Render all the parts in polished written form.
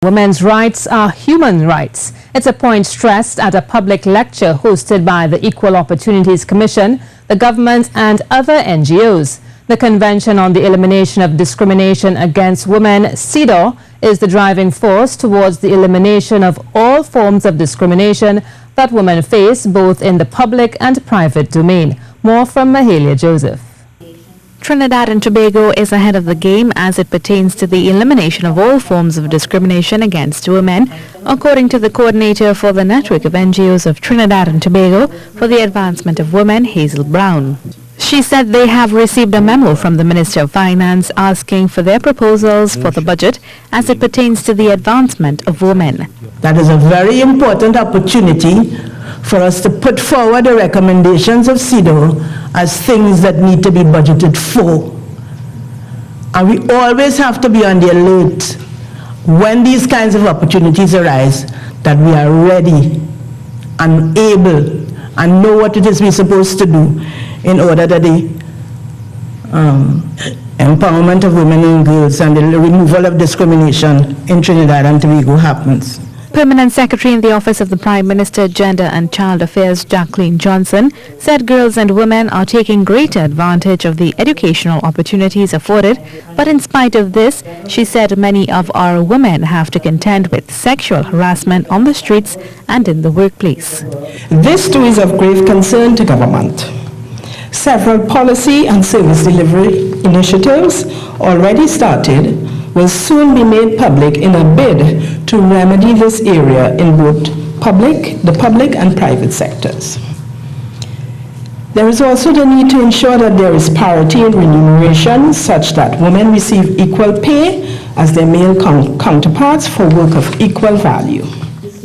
Women's rights are human rights. It's a point stressed at a public lecture hosted by the Equal Opportunities Commission, the government and other NGOs. The Convention on the Elimination of Discrimination Against Women, CEDAW, is the driving force towards the elimination of all forms of discrimination that women face both in the public and private domain. More from Mahalia Joseph. Trinidad and Tobago is ahead of the game as it pertains to the elimination of all forms of discrimination against women, according to the coordinator for the network of NGOs of Trinidad and Tobago for the Advancement of Women, Hazel Brown. She said they have received a memo from the Minister of Finance asking for their proposals for the budget as it pertains to the advancement of women. That is a very important opportunity for us to put forward the recommendations of CEDAW as things that need to be budgeted for. And we always have to be on the alert when these kinds of opportunities arise, that we are ready and able and know what it is we're supposed to do in order that the empowerment of women and girls and the removal of discrimination in Trinidad and Tobago happens. Permanent Secretary in the Office of the Prime Minister, Gender and Child Affairs, Jacqueline Johnson, said girls and women are taking greater advantage of the educational opportunities afforded, but in spite of this, she said many of our women have to contend with sexual harassment on the streets and in the workplace. This too is of grave concern to government. Several policy and service delivery initiatives already started will soon be made public in a bid to remedy this area in both the public and private sectors. There is also the need to ensure that there is parity in remuneration such that women receive equal pay as their male counterparts for work of equal value.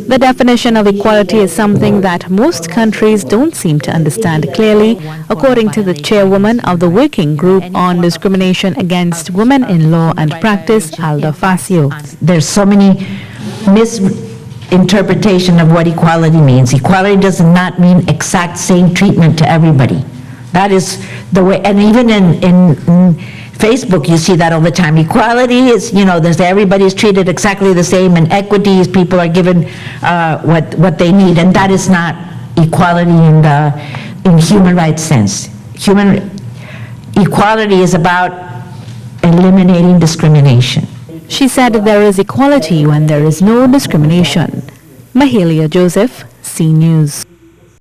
The definition of equality is something that most countries don't seem to understand clearly, according to the chairwoman of the Working Group on Discrimination Against Women in Law and Practice, Alda Facio. There's so many misinterpretation of what equality means. Equality does not mean exact same treatment to everybody. That is the way, and even in Facebook, you see that all the time. Equality is, there's everybody's treated exactly the same, and equity is people are given what they need, and that is not equality in human rights sense. Human equality is about eliminating discrimination. She said there is equality when there is no discrimination. Mahalia Joseph, C News.